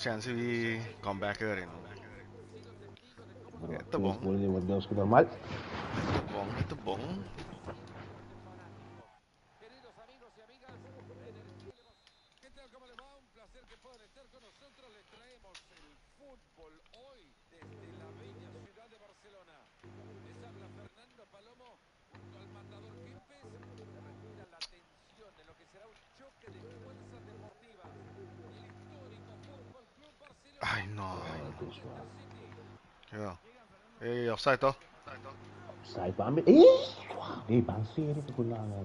chance di comeback rin. Bro, Ito PS bong. boleh Lewandowski ke normal. Ito bong. Ito bong. Ay, no. Itu suara. Kaya. Offside to. Offside pamit. Bangsi ni kekulangan.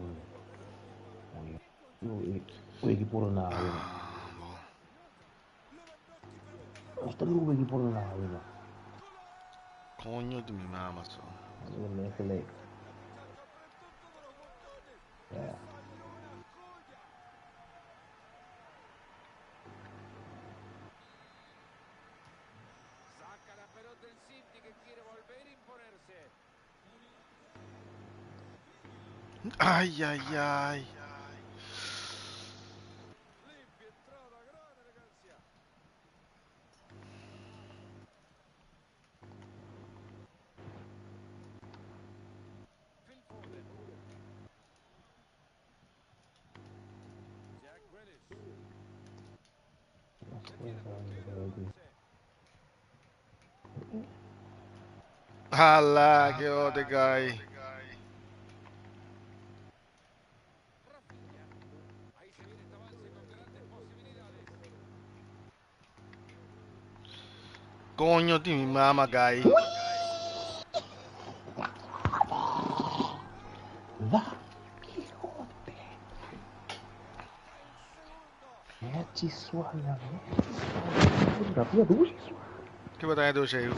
Wegi puro na awin. Bong. Basta lu wegi puro na awin. Coño di mi mamma, so. Ano na kale. Yeah. Ay, ay, ay. Hala, che Odegaard. Coño di mi mamma, guy. Va. Ci suona. Rapia dulu sih. Che potete dire se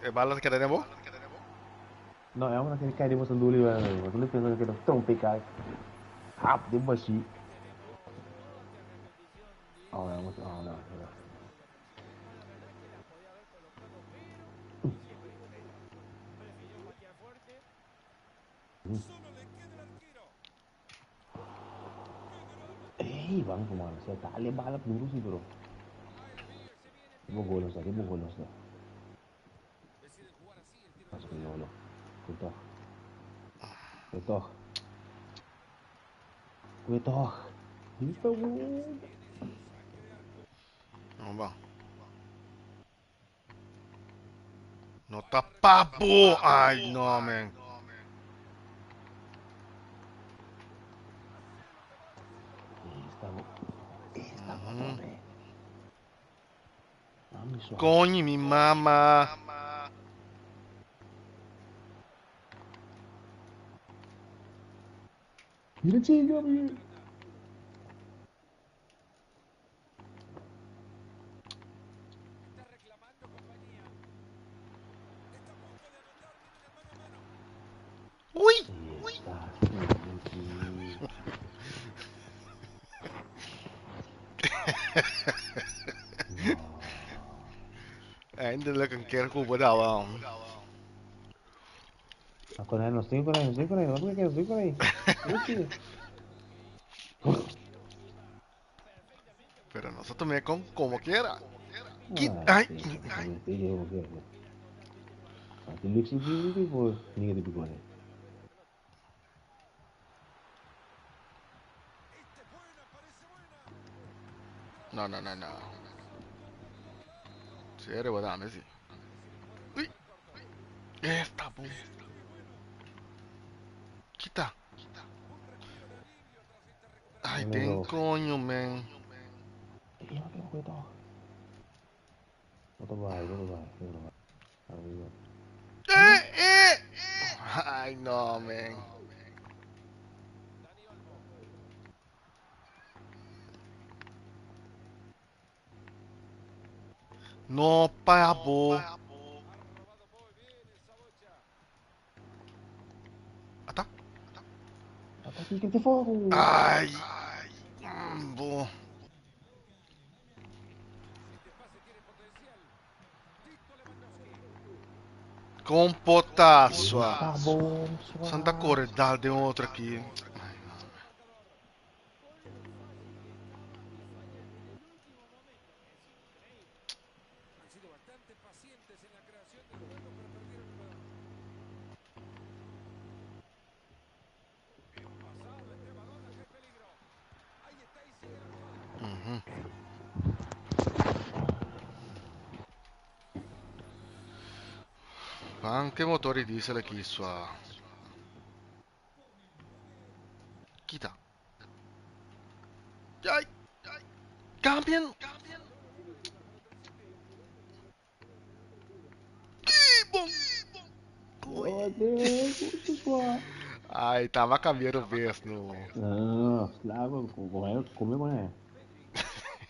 e balla che tenemos? No, é uma naquele cara de moça do livro, eu tô pensando que era tão pecado. Rápido, baixinho. Oh, é uma. Oh, não. Bang kemana? Saya tak boleh balap dulu sih, bro. Ibu bolos lagi, ibu bolos dah. Masuk ke Yolo. Kutoh. Kutoh. Kutoh. Bisa, bro. Non va. No tappapo! Ay, no, man. Esta motorre. Mami suara. Cogni mi mamma. Mira, chica, mira. Uy! Ainda lang ang care ko ba daw? Ako na, no, estoy con ahí, estoy con ahí, no me quedo, estoy con ahí. Pero nosotros me con como quiera. Ah, Ay! sí, exactamente, yo como quiero. Aquí el Lixi Gigi, pues, ni que te picone. No, no, no, no. Si eres buena, Messi. Uy! Esta, boom. Quita. Ay, ten Negro. coño, man. Iya, oke, oke, toh. Foto baik, foto baik, foto baik. Arriba. Eh! Ay, no, man. No, pabo. Ata? Ataque que te fogo. Ay! Bo. Com potasso. Tá bom, Santa suave. Cor, dá de outra aqui. Mhm. Anche motori diesel aqui sua. Quita. Ai, cambien. Bom. Oh, Deus, puxa sua. Ai, tava cambiando vez no. Não, slava, comigo né?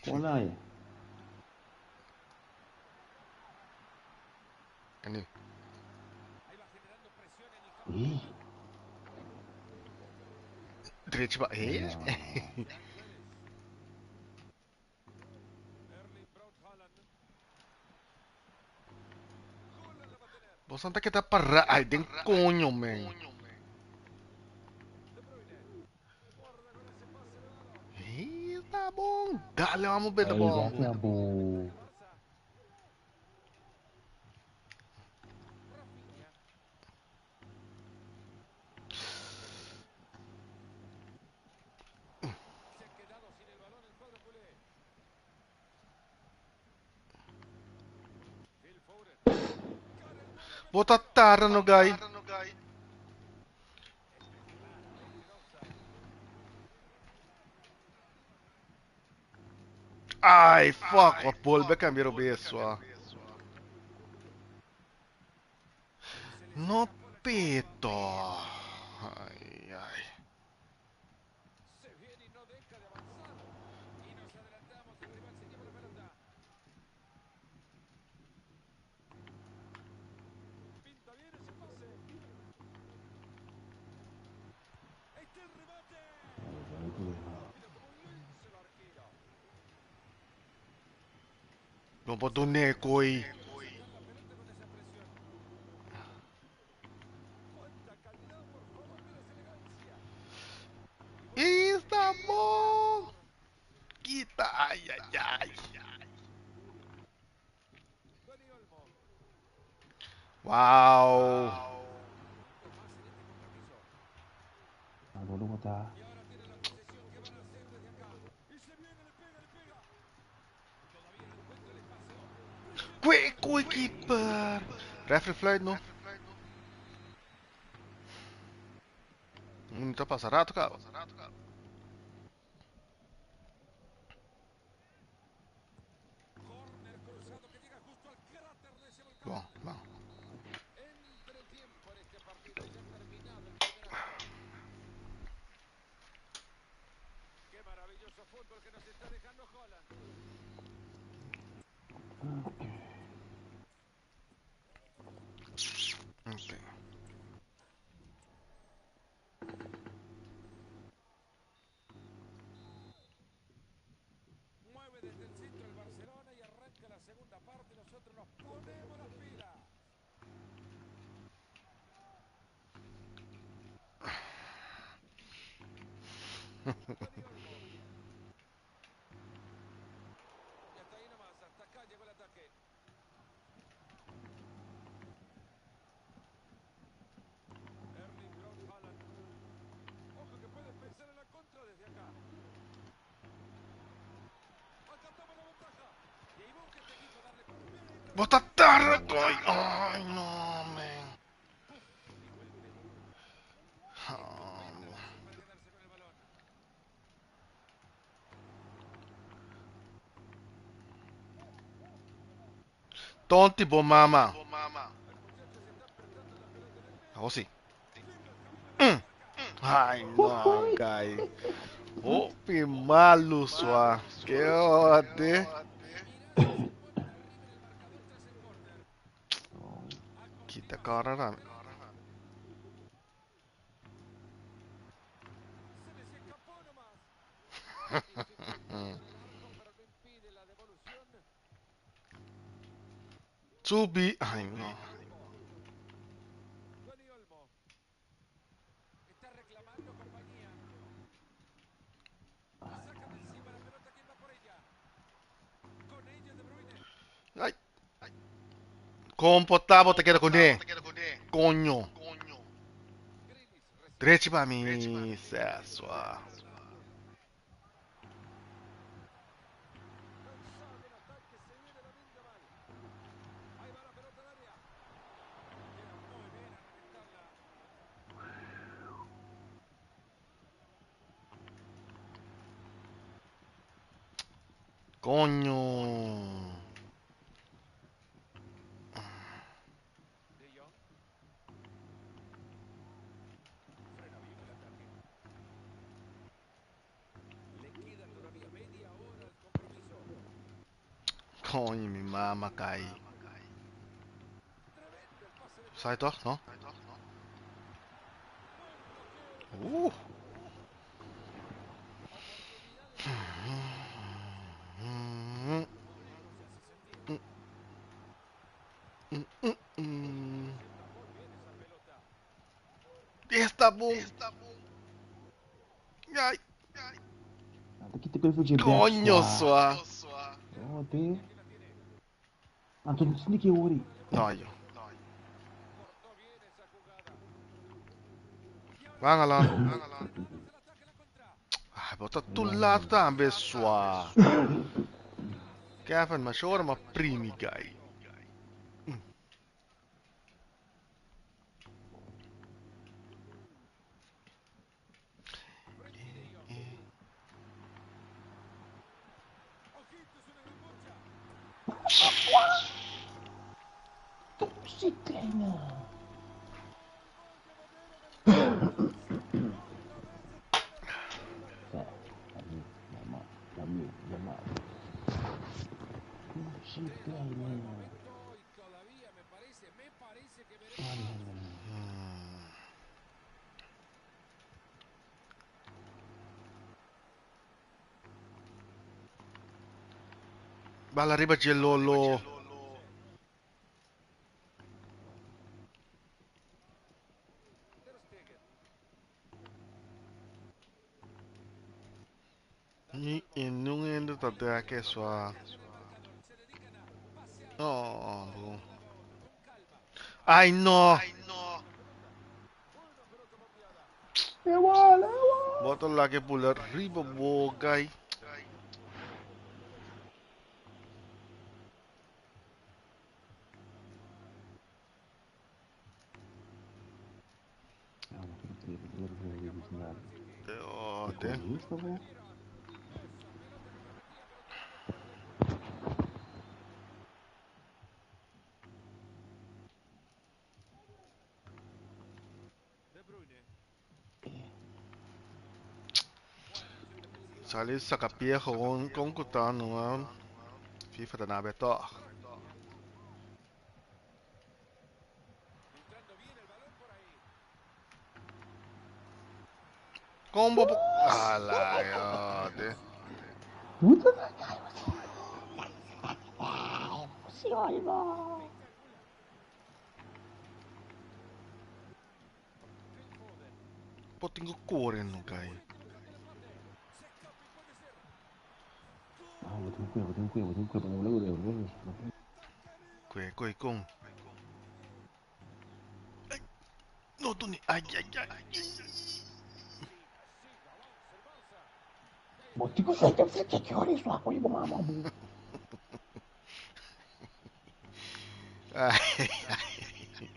Como é? Ani. Ih, Direito ba. Eh? não. Vos anda que tá para. Ai, den coño, man. Tá bom. Dale, vamos ver da Aí vai bombo. que é bom. Bota tarra no guy. Ai, fuck. Vuelve a cambiar o beso. No pito. Ai, ai. Aí vai que Vamos botar o neco aí. Está bom. Quita. Ai, ai, ai. Uau. agora eu vou botar. Quick keeper. Referee flight, no? Un minuto pasarato, cara. Bom, bom. Ok. Bota tarra, coi. Ai, no, man. Oh. Tonti, bo mama. Ahora sí. Ai, não, guy. Oh, malo, sua. Que ode. Quita cara, não. Subi. Ai, não. Ai. Comportavo te quero con te. Coño. Derecho para mí. Sexua. Coño. Coño, mi mamá caí. ¿Sabes todo? ¿No? Uh. Esta boom. Ai. Tem que ter fugir back, Coño, sua. sua. Oh, te. Anton, sini ke worry. No, yo. Vangalan. Ai, bota tu lato tambe, sua. Käfan ma shorma primi guy. Shit, kleine. Shit, kleine. Balla riba gelolo. Ni inung endo tada ke sua. Oh, bro. Ay, no. Igual. Bota la que pular riba bo guy. Oh, te. Egoísta, velho. Sali sakapie con kutan no. FIFA da nabe to. Combo. Ala, ya, te. Puta da se olha. Po tengo cuore no guy. Ah, vou ter um cuia, não lembro. Kue con. No, tu ni. Ay, ay, ay. Bă, te să te frate, ce ori ești acolo, bă, mama, bă. Ay, ay.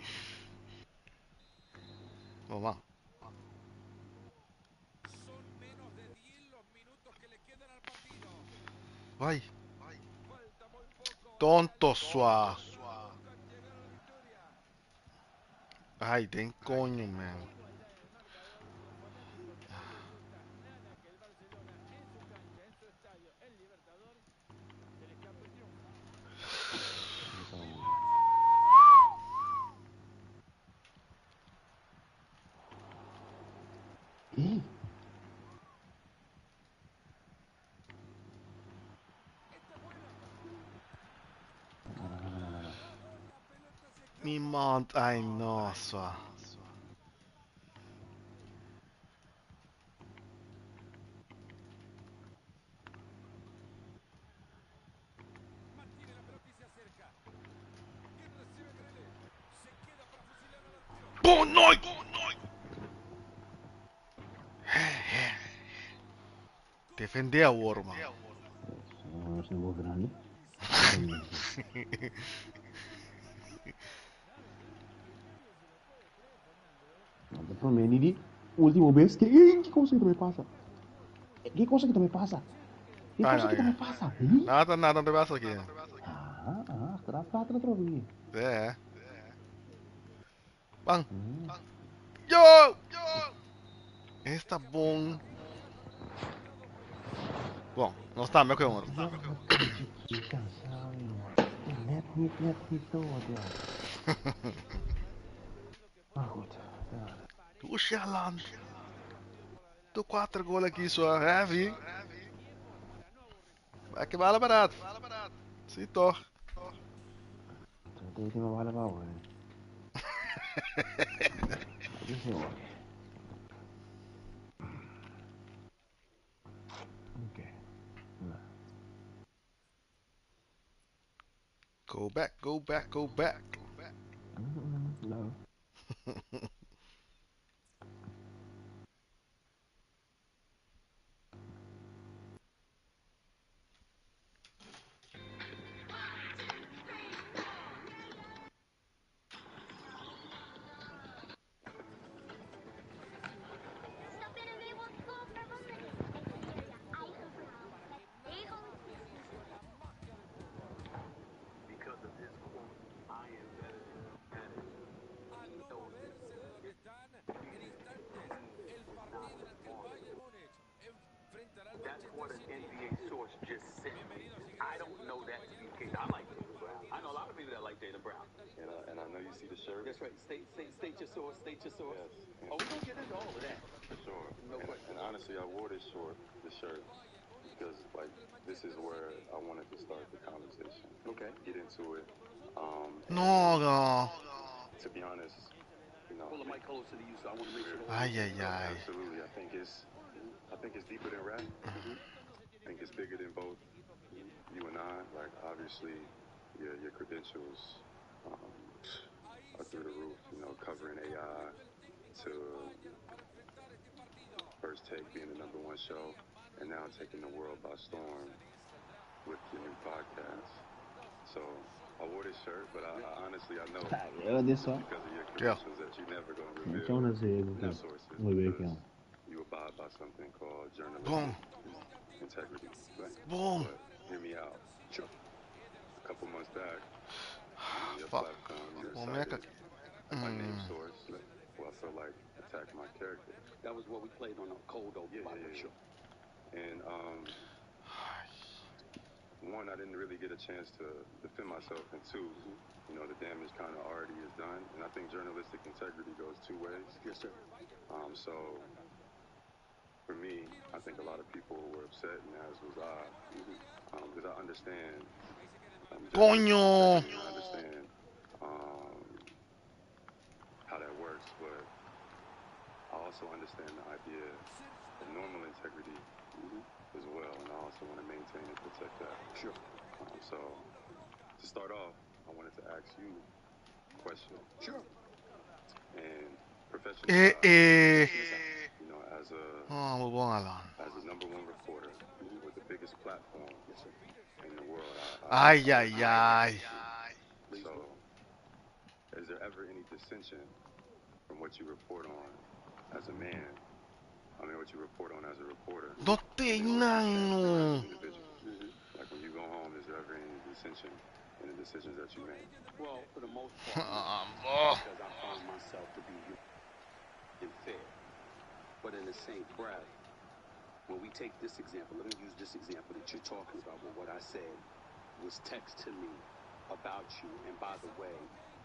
Mamá. Vai. Tonto sua. Ay, ten coño, man. Ih, Mi mount, ay no, sua. Boa noite! Defender a Orma. Non stiamo grandi. Depois Mendy, último vez que cosa que me pasa? ¿Qué cosa que me pasa? ¿Qué cosa que me pasa? Nada, não te passa aqui. Será prata na trovinha. É. Bang. Yo! Está bom. Bom, não está meu que um. Net door, ja. Maar goed. Doe Sjaland. Doe 4 goal aqui só. Heavy. Vai que bala barato. Sim, toch. Deed hij me wel bouwen. Dat is heel erg. Oké. Go back, go back, go back. No. That's what an NBA source just said. I don't know that to be the case. I like Jaylen Brown. I know a lot of people that like Jaylen Brown. And I know you see the shirt. That's right. State your source. State your source. Yes. Oh, we're going to get into all of that. For sure. No question. And honestly, I wore this shirt, because, like, this is where I wanted to start the conversation. Okay. Get into it. No. To be honest, you know. Pull the mic closer to you, so I want to make sure. Ay. Absolutely. I think it's deeper than rap. I think it's bigger than both you and I. Like, obviously, your credentials are through the roof. You know, covering AI to First Take being the #1 show, and now taking the world by storm with your new podcast. So I wore this shirt, but I honestly know This one. because of your credentials that you're never going to reveal Jonas your sources. Because you abide by something called journalistic integrity. Right? Boom. But hear me out. Sure. A couple months back, on your Fuck. platform, you Well, decided my name source, well, I feel like attack my character. That was what we played on a cold open. Sure. And one, I didn't really get a chance to defend myself, and two, you know, the damage kind of already is done. And I think journalistic integrity goes two ways. Yes, sir. So for me, I think a lot of people were upset, and as was I, because I understand. Coño. I understand how that works, but I also understand the idea of normal integrity as well, and I also want to maintain and protect that. Sure. So to start off, I wanted to ask you a question. Sure. And professional you know, as a #1 reporter with the biggest platform in the world. Ay. So, is there ever any dissension from what you report on as a man? I mean, what you report on as a reporter. No tenang. Like when you go home, is there ever any dissension in the decisions that you make? Well, for the most part, because I find myself to be fair. But in the same breath, when we take this example, let me use this example that you're talking about. Well, what I said was text to me about you, and by the way,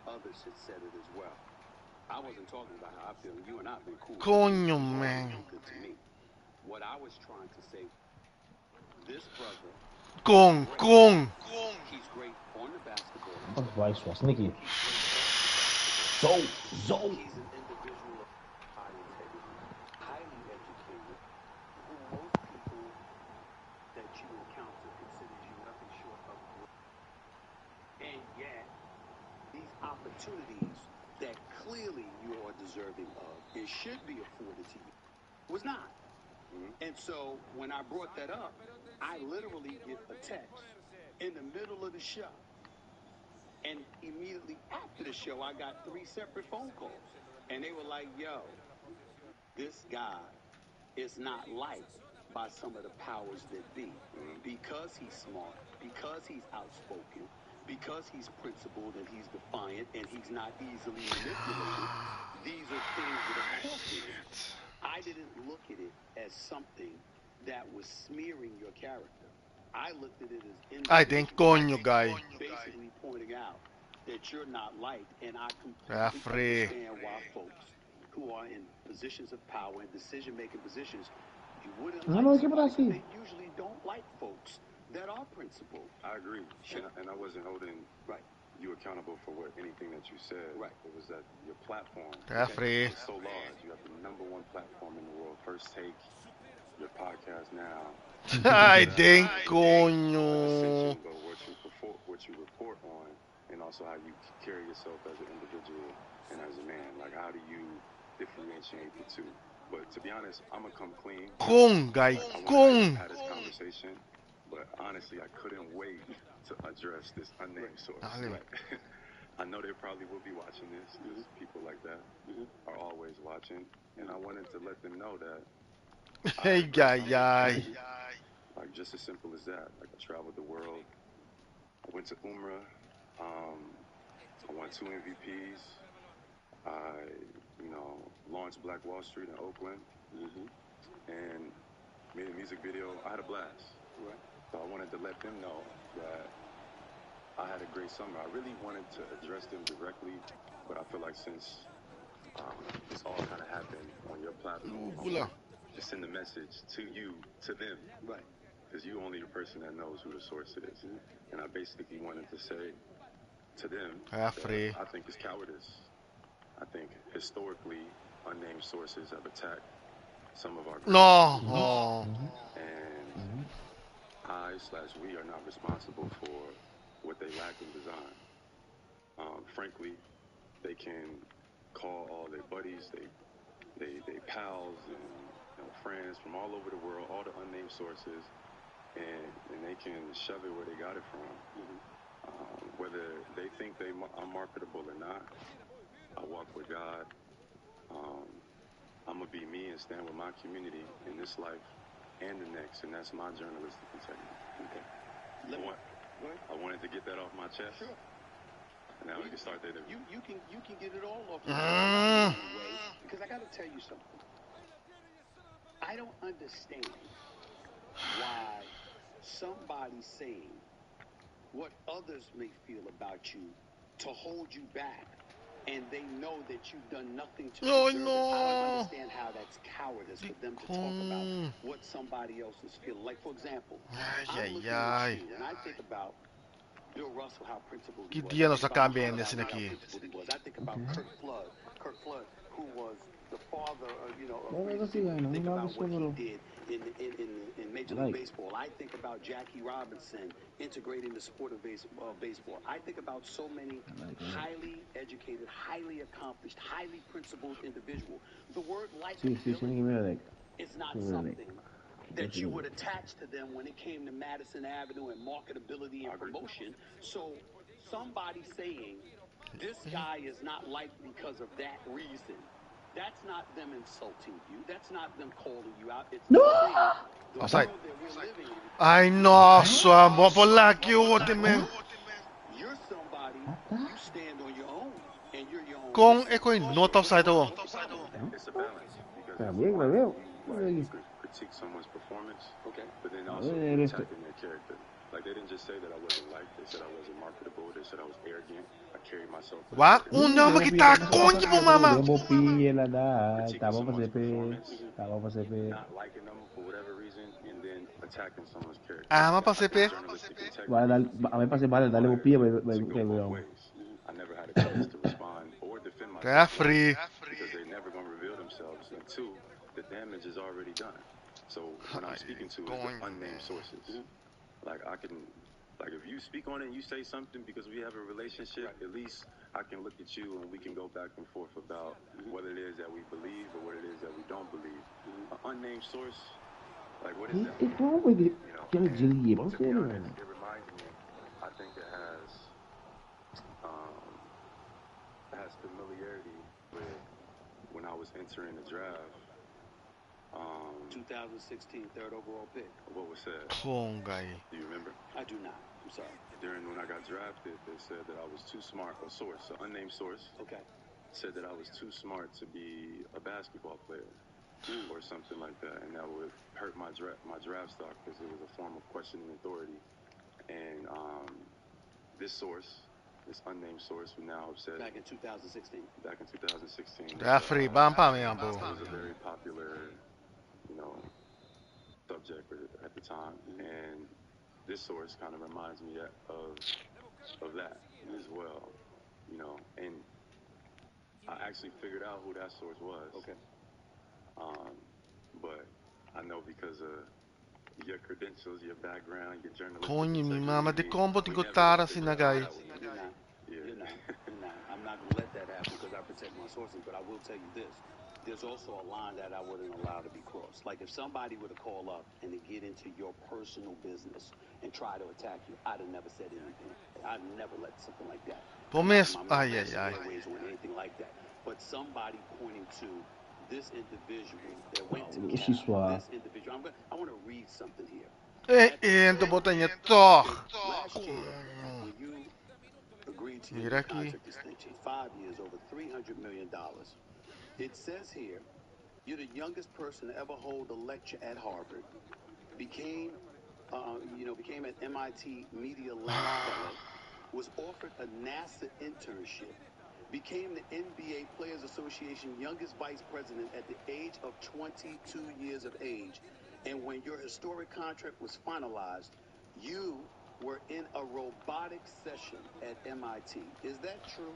others had said it as well. I wasn't talking about how I feel. You and I have been cool. Coño, man. Good to me. What I was trying to say, this brother. Con. He's great on the basketball. Wat wijs was, Nicky. Zo. He's an individual of high integrity, highly educated, who most people that you encounter consider you nothing short of great. And yet, these opportunities that clearly you are deserving of and should be afforded to you was not. And so when I brought that up, I literally get a text in the middle of the show. And immediately after the show, I got 3 separate phone calls. And they were like, yo, this guy is not liked by some of the powers that be. Because he's smart, because he's outspoken, because he's principled and he's defiant and he's not easily manipulated, these are things that are costing him. I didn't look at it as something that was smearing your character. I looked at it as Ay, ten coño, guy. basically pointing out that you're not liked, and I Ah, completely free. understand why folks who are in positions of power and decision-making positions, you wouldn't No, like no, ¿qué somebody, pasa así? they usually don't like folks that are principled. I agree. Sure. And I wasn't holding Right. you accountable for anything that you said. Right. It was that your platform Ah, free. is so large. You have the #1 platform in the world. First Take, your podcast now. Ay, ten Ascension, coño. but what you report on, and also how you carry yourself as an individual and as a man. Like, how do you differentiate the two? But to be honest, I'm gonna come clean. Con, guy, I wanted con. to have this conversation, but honestly, I couldn't wait to address this unnamed source. Dale. I know they probably will be watching this, because people like that are always watching, and I wanted to let them know that Hey, guy, guy. like, just as simple as that. Like, I traveled the world. I went to Umrah. I won 2 MVPs. I, launched Black Wall Street in Oakland, and made a music video. I had a blast. Right. So I wanted to let them know that I had a great summer. I really wanted to address them directly, but I feel like since this all kind of happened on your platform, I Gula. want to send a message to you, to them. Right. Because you're only the person that knows who the source is. And I basically wanted to say to them, Ah, free. I think it's cowardice. I think historically, unnamed sources have attacked some of our No. Oh. and we are not responsible for what they lack in design. Frankly, they can call all their buddies, they pals and friends from all over the world, all the unnamed sources, and they can shove it where they got it from. Whether they think I'm marketable or not, I walk with God. I'm gonna be me and stand with my community in this life and the next, and that's my journalistic integrity. Okay. I wanted to get that off my chest. Sure. And now we can start the interview. You can get it all off your chest anyway, because I got to tell you something. I don't understand why somebody saying what others may feel about you to hold you back, and they know that you've done nothing to deserve it. I don't understand how that's cowardice for them to talk about what somebody else is feeling. Like, for example, I'm looking at you, and I think about Bill Russell, how principled he was. Dia no I think sa about cambien Muhammad de Ali, how sinaki. principled he was. I think about Kurt Flood, who was the father of, of No, Reese. no, sí, no, Think no, about what he bro. did in Major League Baseball. I think about Jackie Robinson integrating the sport of baseball. I think about so many highly educated, highly accomplished, highly principled individuals. The word likability is not something that you would attach to them when it came to Madison Avenue and marketability and promotion. So somebody saying this guy is not liked because of that reason, that's not them insulting you. That's not them calling you out. It's them saying the Offside. world that we're living in. Ay, no, suamo por la que ultimate. You're somebody, you stand on your own, and you're your own. Con eko not offside to. It's a balance. Because Está bien, lo veo. you could critique someone's performance, but then also attacking their character. Like, they didn't just say that I wasn't liked, they said I wasn't marketable, they said I was arrogant, I carried myself. Wa? Una makita coño po mama. Debo pilla la Critiquing tava someone's fazer performance, tava fazer not liking them for whatever reason, and then attacking someone's character. Ama pa sepe. Journalistic integrity. Vai dar, a mim passei bala, dale pilla, to go both ways. I never had a chance to respond or defend myself. Kaya free. Because they're never going to reveal themselves. And 2, the damage is already done. So when I'm speaking to is the unnamed sources. Like, Like if you speak on it and you say something because we have a relationship, at least I can look at you and we can go back and forth about what it is that we believe or what it is that we don't believe. An unnamed source, like what is that? It's wrong with it. To be honest, it reminds me. I think it has familiarity with when I was entering the draft. 2016 third overall pick. What was said? Kongay. Do you remember? I do not. I'm sorry. When I got drafted, they said that I was too smart. A source, an unnamed source, said that I was too smart to be a basketball player or something like that, and that would hurt my draft stock because it was a form of questioning authority. And this unnamed source, who now said back in 2016. Jeffrey, bampa me, it was a very popular, subject at the time, and this source kind of reminds me of that as well, and I actually figured out who that source was. But I know because of your credentials, your background, your journalistic Kogni mi mama de integrity, combo we ti never gottara figured sinagai. out that was You're not. Yeah. You're not. I'm not going to let that happen because I protect my sources, but I will tell you this. There's also a line that I wouldn't allow to be crossed. Like if somebody were to call up and to get into your personal business and try to attack you, I'd have never said anything. I'd never let something like that. Pomes, ay. Or anything like that. But somebody pointing to this individual that went to this individual. I want to read something here. Ento botanya toch. Last year, when you agreed to your contract extension, 5 years, over $300 million. It says here, you're the youngest person to ever hold a lecture at Harvard, became an MIT Media Lab fellow, was offered a NASA internship, became the NBA Players Association youngest vice president at the age of 22 years of age, and when your historic contract was finalized, you were in a robotics session at MIT. Is that true?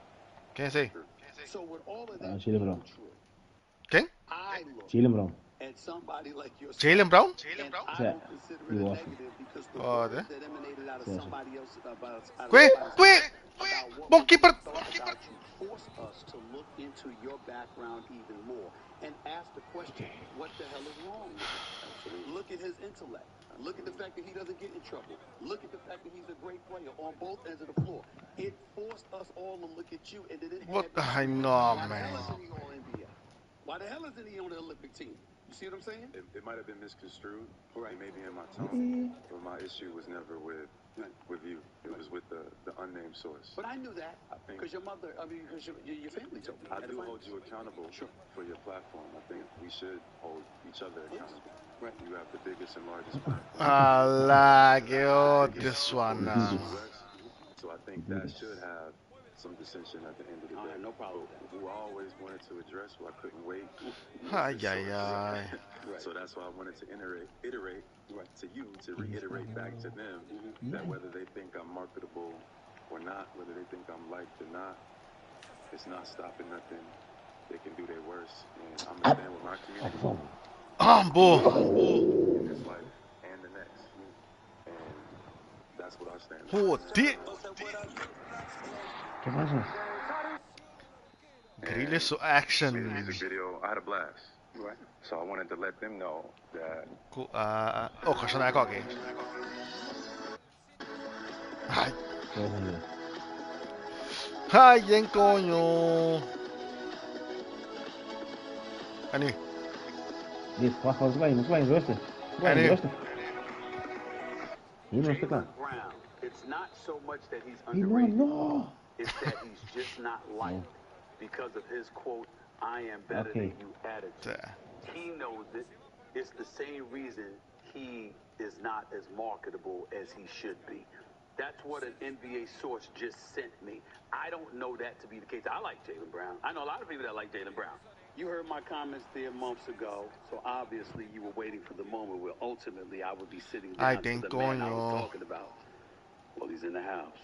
Quem sei? So with all of that Jaylen Brown. true, Quem? I look Jaylen Brown. at somebody like yourself. Jaylen Brown? And I don't consider it a negative because the Pode. words that emanated out of somebody else about Bom keeper. about you force us to look into your background even more and ask the question, what the hell is wrong with him? Absolutely. Look at his intellect. Look at the fact that he doesn't get in trouble. Look at the fact that he's a great player on both ends of the floor. It forced us all to look at you, and then it had What? I me. know, Why the hell man. isn't he all NBA? Why the hell isn't he on the Olympic team? You see what I'm saying? It might have been misconstrued. Right. It may be in my tone, but my issue was never with you. It was with the unnamed source. But I knew that because your mother, because your family told me. I do hold you accountable for your platform. I think we should hold each other accountable. Right. You have the biggest and largest platform. I like this one. So I think that should have some dissension at the end of the day. No problem. Who I always wanted to address, who I couldn't wait. Ay. So that's why I wanted to iterate to you, to reiterate back to them that whether they think I'm marketable or not, whether they think I'm liked or not, it's not stopping nothing. They can do their worst, and I'm gonna stand with my community. In this life and the next, and that's what I stand for. ¿Qué pasa? Grilles su action. Made a music video. I had a blast. Right. So I wanted to let them know that. Kasha kaki. Ay. Ay, en coño. Ani. Dit, wacht, wat is bij rustig. Rustig. Hier, rustig aan. It's not so much that he's underrated. No. It's that he's just not liked because of his quote, I am better than you attitude. He knows it. It's the same reason he is not as marketable as he should be. That's what an NBA source just sent me. I don't know that to be the case. I like Jaylen Brown. I know a lot of people that like Jaylen Brown. You heard my comments there months ago, so obviously you were waiting for the moment where ultimately I would be sitting down to the man I was talking about. Well, he's in the house.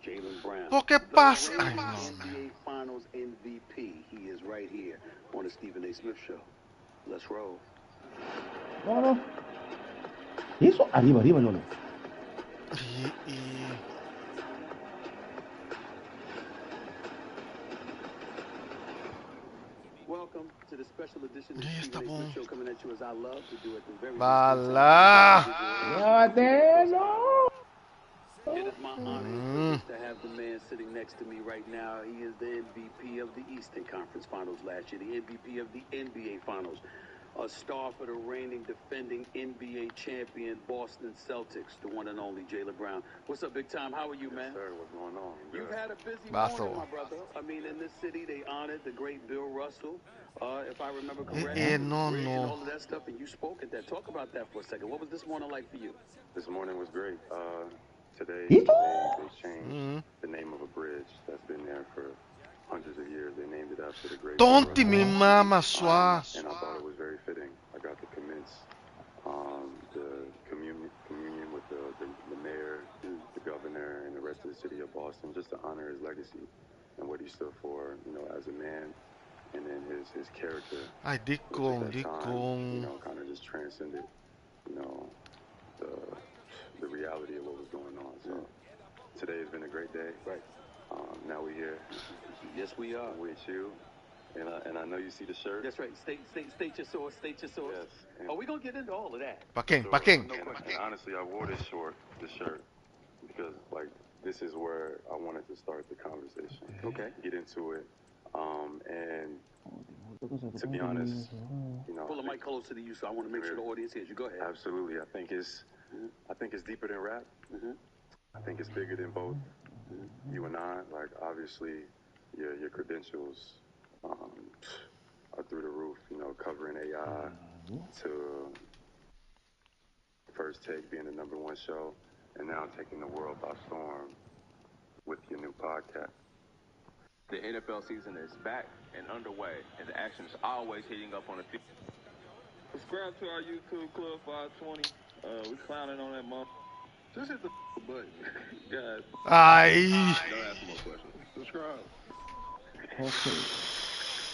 Jaylen Brown. ¿Qué pasa? The NBA Finals MVP. He is right here on the Stephen A. Smith Show. Let's roll. No. Eso, arriba, no. Y Welcome to the special edition of Ya the está Stephen A. bom. Smith Show, coming at you as I love to do at the very Bala. Llévate, no. It is my honor and privilege to have the man sitting next to me right now. He is the MVP of the Eastern Conference Finals last year, the MVP of the NBA Finals, a star for the reigning, defending NBA champion Boston Celtics, the one and only Jaylen Brown. What's up, big time? How are you, man? Yes, sir. What's going on? You've had a busy Vaso. morning, my brother. I mean, in this city, they honored the great Bill Russell, if I remember correctly, No, and no. all of that stuff, and you spoke at that. Talk about that for a second. What was this morning like for you? This morning was great. Today Ito. they changed the name of a bridge that's been there for hundreds of years. They named it after the great. Tonti mi mama And swa. I thought it was very fitting. I got to commence the communion with the mayor, the governor, and the rest of the city of Boston, just to honor his legacy and what he stood for, you know, as a man, and then his character. Ay, which dikong, at that time, you dikong. know, kind of just transcended, you know, the reality of what was going on. So today has been a great day. Right. Now we're here. Yes, we are. With you. And I know you see the shirt. That's right. State your source. State your source. Yes. And Oh, we're going to get into all of that. Pa' king, so, pa' king. No question. And honestly, I wore this shirt, because, like, this is where I wanted to start the conversation. Okay. Get into it. And to be honest, you know, Pull the mic closer to you, so I want to make sure the audience hears you. Go ahead. absolutely. I think it's deeper than rap. I think it's bigger than both you and I. Like, obviously, your credentials are through the roof. You know, covering AI to First Take being the #1 show, and now taking the world by storm with your new podcast. The NFL season is back and underway, and the action is always heating up on the field. Subscribe to our YouTube Club 520. We clowning on that month. Just hit the button, guys. Ay. Don't ask more questions. Subscribe. Okay.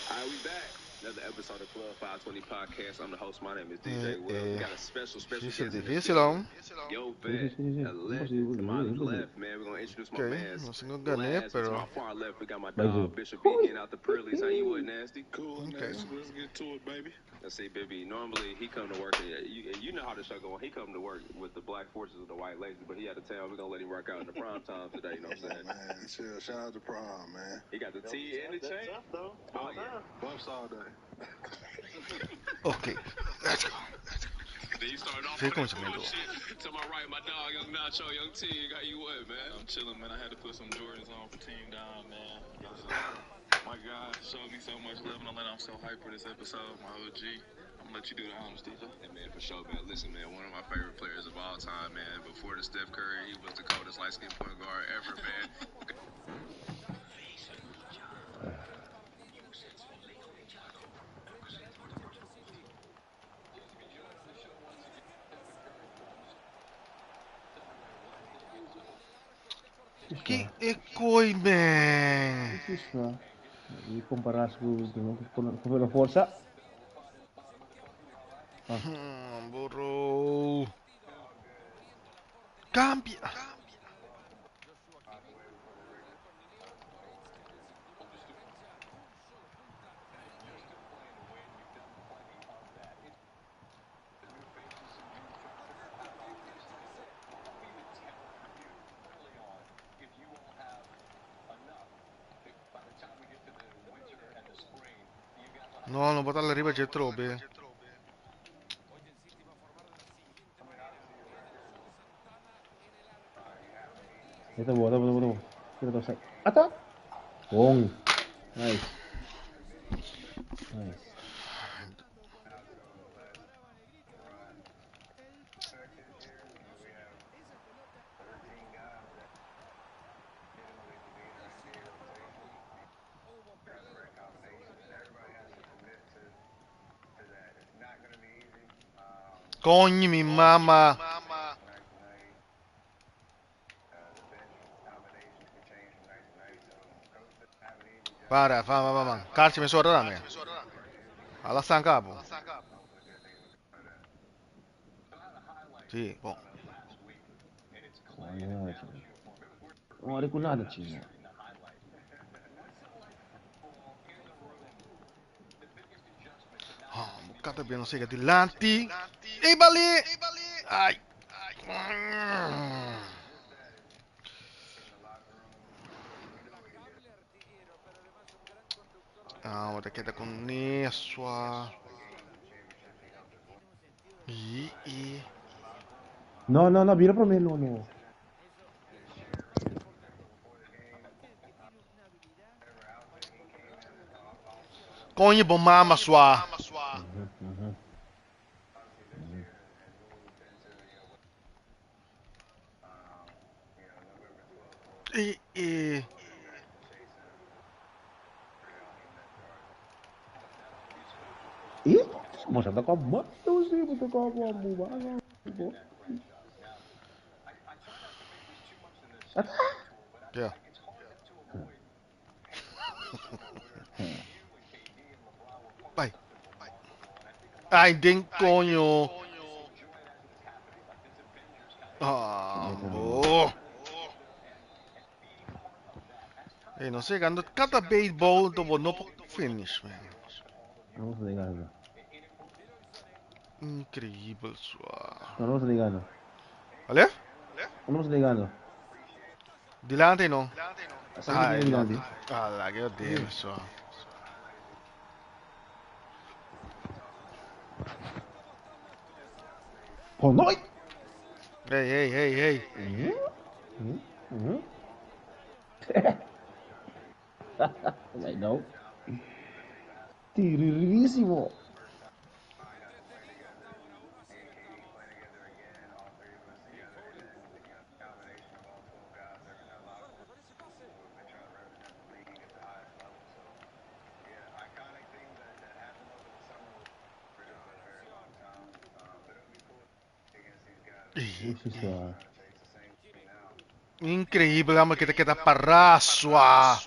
All right, we back. Another episode of Club 520 Podcast. I'm the host. My name is DJ Will. We got a special Difícil, guest in the difícil, studio. ¿no? Yo, Sí, sí, vet, sí, sí. a legend to my left, man. We're going to introduce my Okay, man. no sé no gané, Last, and to pero... my far left, we got my Thank dog, you. Bishop B. Getting out the Pearlies. How you with, Nasty? Cool, Okay. Nasty. Let's get to it, baby. Let's see, baby. Normally, he come to work, and you know how the show going. He come to work with the black forces of the white ladies, but he out of town. We're going to let him rock out in the prime time today, you know what I'm saying? Man, chill. Shout out to Prom, man. He got the T and the chain. Oh, yeah. Bumps all day. Okay, let's go. Then you started off Sí, with ¿cómo that se me dio? bullshit. To my right, my dog, Young Nacho, Young T. How you what, man? I'm chilling, man. I had to put some Jordans on for Team Dom, man. My God showed me so much love, and I'm so hyped for this episode. My OG. I'm gonna let you do the honors, DJ. Hey, man, for sure, man. Listen, man, one of my favorite players of all time, man. Before the Steph Curry, he was the coldest light-skinned point guard ever, man. Que ekoi, man. This is di comparas con la forza. Burro. Cambia. No, non botarla arriba c'è troppo. Tunggu. Kita tahu Ata. Wong. Nice. Nice. Cogni mi mamma. Para, fa. Calcimi sopra da me. Alla sta in capo. Sì, boh. Não hora com nada, tio. Bucata bene, non sei che Lanti. E Bali! Ai! Ah, ora queda connesso. Não, vira pra mim, não. Conhe bom mama sua. E. Ih, você tá com a mão, eu sei, você tá com a mão. Yeah. Vai. Ai, den coño. Ah, boh. Non sei quando cada baseball dopo no finish, man. Vamos a negarlo. Incredibile sua. No vamos a negarlo. ¿Vale? Vamos a negarlo. Dilante no. Sai Ai, di no. là. Alla, che oddio sua. Oh, noi! Ehi. Dai, no. Tiririssimo. Incredibile, ama che te parrà sua.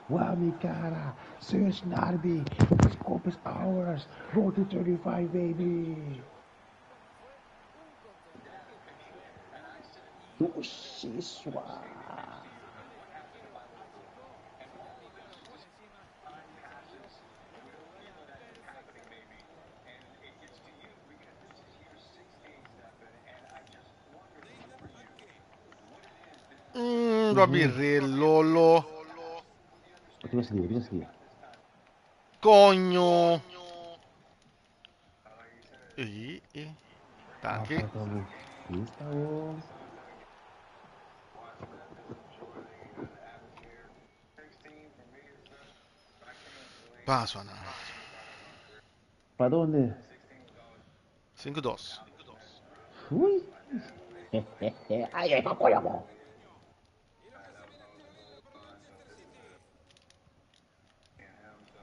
Wami, cara. Search Narby. Scope is ours. Road to 35, baby. Oxi, sua. Rabirellolo. Ti va a seguire. Cogno. Tanti. Paso, Ana. ¿Para dónde? 5-2. Uy. Ay, apoyamos.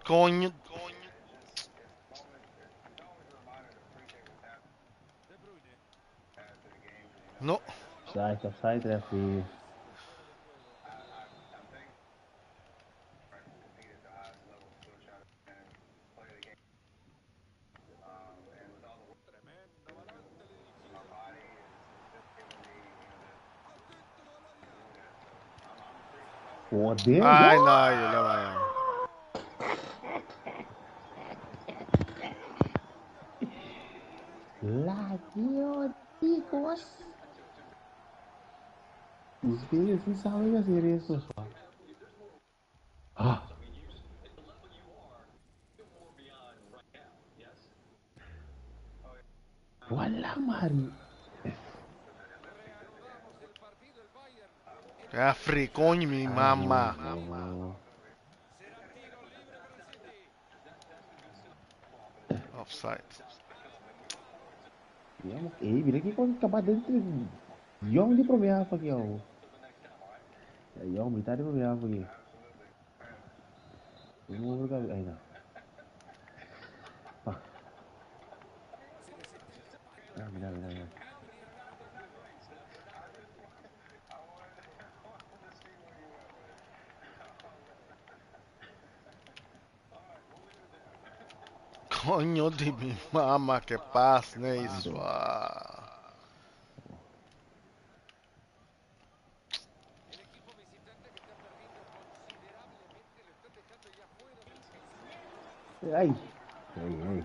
Cogno. No. Sai, Trefi. Joder, Ai, no, le vai. La Dios. Ustedes sí saben hacer eso. Ah. Wala, Mari. Africogno, mi mamma. Offside. Mira que quando acabar dentro. Young di proviamo aqui, ó. Young, metade de proviamo aqui. Vamos ver aí, não. Mira. Coño di mi mamma, che pass, nice. Ay.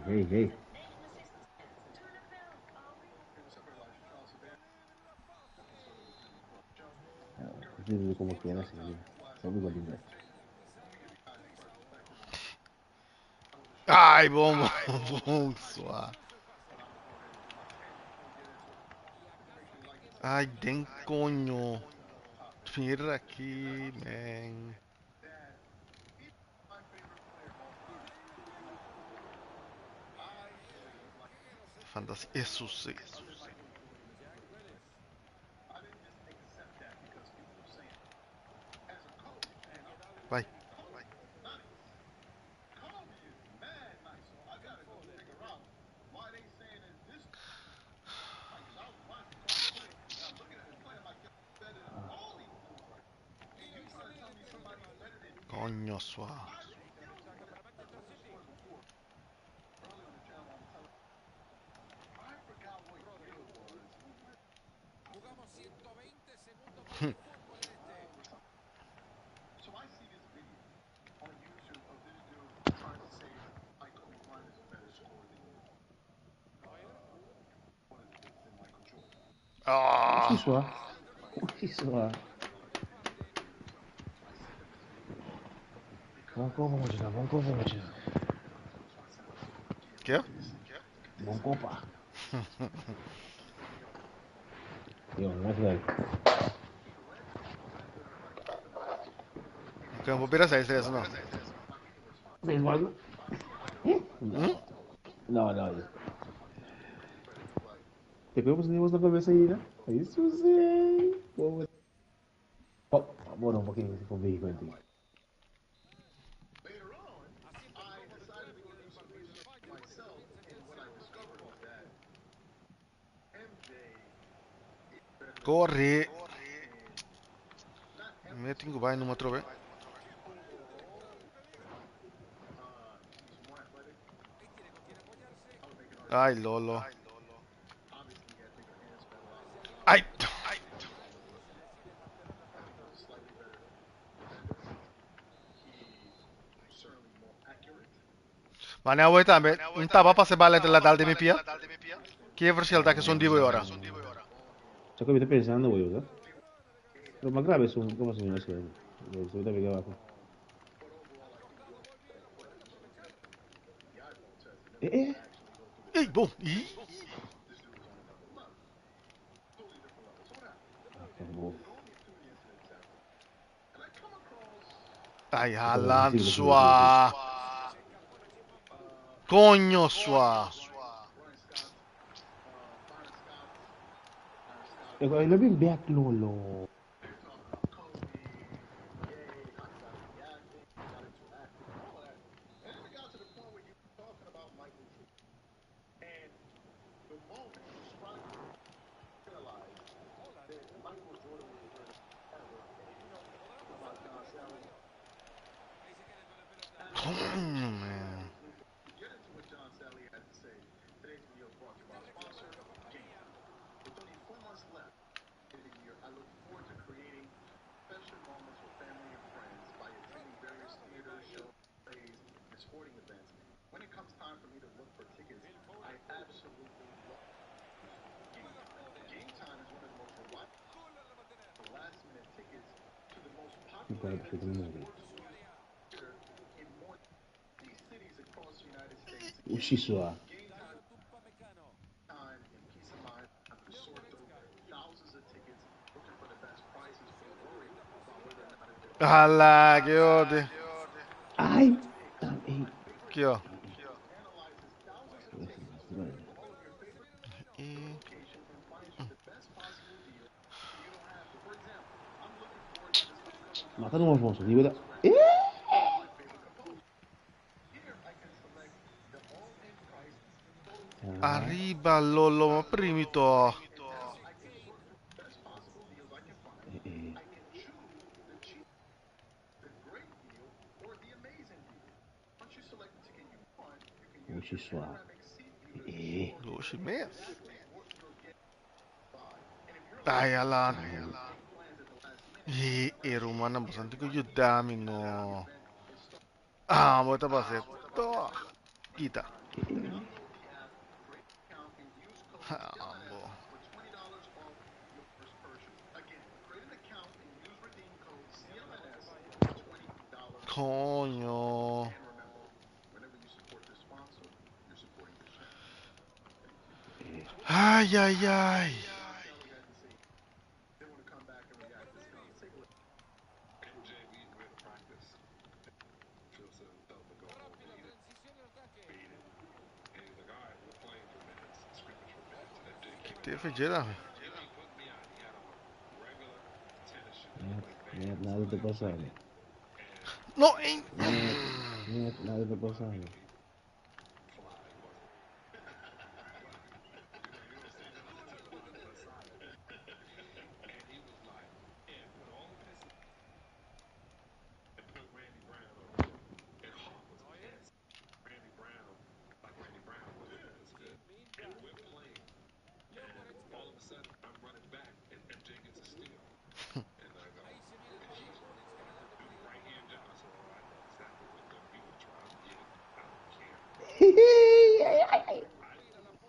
Hey. Sí, como quieras, sí. Son igual de. Ai, bom, bom, suave. Ai, den coño. Mira aqui, man. Fantasia. Isso sim. Vai. Coño suave. Ah. Isso lá. Vamos continuar. Que? Vamos comprar. Mais velho. Campo Pira 6, 3, não. Fez mais. Não. Pegou os níveis na cabeça aí, né? Isso sim. Bora um pouquinho se for veículo aqui. Corre. Mete em vai numa trove. Ai, Lolo. Ai. Ma ne vuoi tambe? Un tapa pa se balle della dal de mi pia? Que verschil dat je zo'n divo ora? Só que eu tô pensando, güey, ¿verdad? Pero más grave es un, ¿cómo se llama eso? Ahorita me quedo abajo. Ei, bom. Ih. Ai, Haaland sua. Coño sua. Ele é bem back, Lolo. Man. Cara, deixa eu terminar. Usci sua. Alla, che ode. Ai! Ei. Aqui, ó. Mata no Afonso, digo da. Arriba, Lolo, ma primito. Shiswa. Lucy mes. Ay, alan. Rumah na bastante ko yudami no. Mo ta base. To. Kita. Mo. Coño. Ay, ay, ay. Te fegera. Нет, надо до посадки. No, Нет, надо до посадки.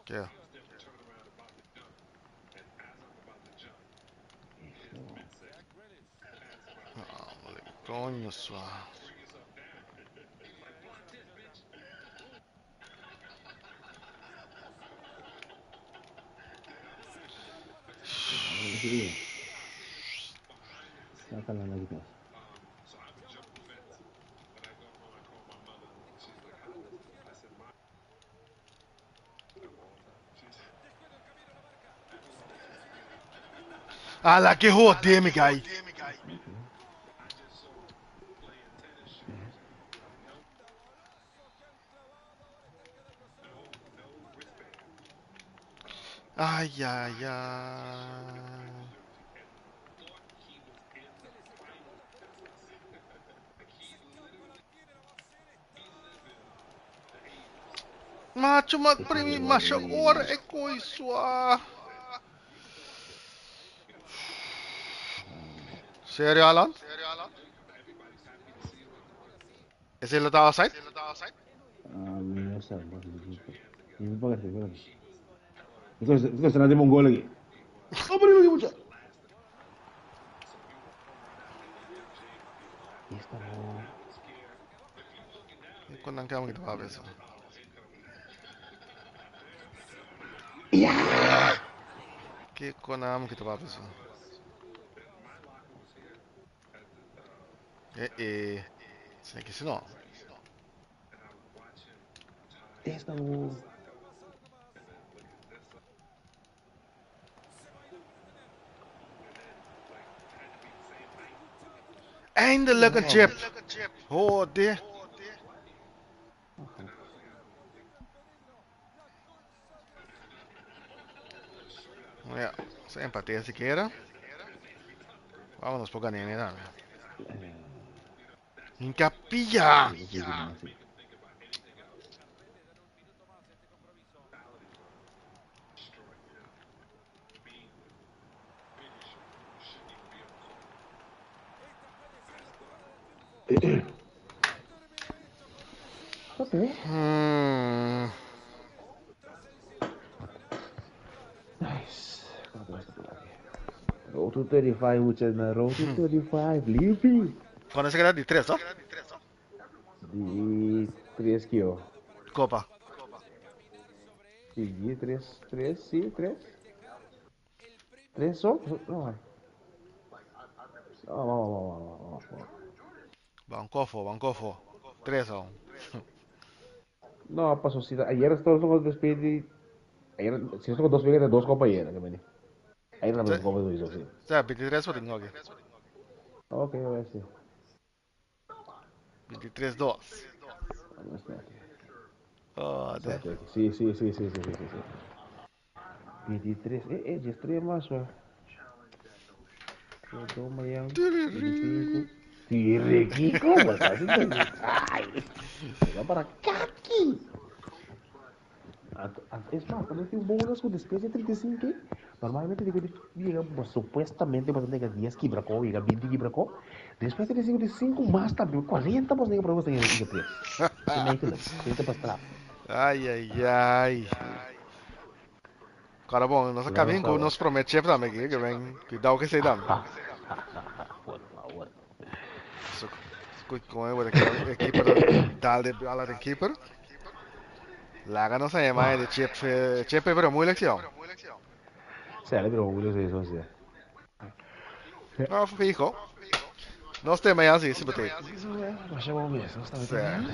¿Qué? Coño, suave. Sácala la guitarra. Ala, que joder, me caí. Ay, ay, ay. Macho, primi, macho, ora e coi sua. Serio, Alan? ¿Ese lo estaba outside? No sé, no puedo creer. Entonces, se la dimos un gol aquí. ¡Oh, pero no mucho! Esta no. Quando anche che va peso. ¡Ya! Che quando che va peso. Se che se no. Esta no. Eindelijk een chip. Joder. Ja, se empatia siquiera. Vámonos por ganar. Incapilla. Okay. Nice. Road to 35, muchas más. Road to 35, Limpy. Quando se queda di 3, no? Di 3 que yo. Copa. Sí, 3, sí, 3. 3 son? No, vamos. Bancofo. 3 son. No, pasó. Si ayer estos los despedí. Ayer, si estos dos vegan, 2 compañeros que me. Ayer la misma copa de eso, sí. Cioè, 23 tingin ko. Ok, a ver si. 23-2. Oh, de. Sí. 23, ya estoy más, va. Toma ya. 25. Tire, Kiko, pues así. Ay, va para acá, aquí. Es más, cuando tiene un bónus después de 35, normalmente llega, pues, supuestamente, pues, tenga 10 quibracó, llega 20 quibracó. Después de 35 más también, 40, pues, tenga problemas en el 3. Se me dice, tiene que pasar. Ai, ai, ai. Cara bom, nossa Cuidado, cabine com nos promete chef também aqui, que vem cuidar o que sei dam. por favor. So, com eu aqui keeper tal de ala de keeper. Laga no se llama de chef pero muy lección. Sale, pero Julio se eso, sí. No, fijo. Nós temos aí assim, se bater. Mas vamos ver, se não está Certo.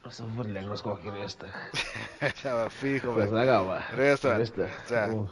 nós vamos ver lenguas com aqui nesta. Fijo, Pues velho. acaba. Resta. Resta. Certo.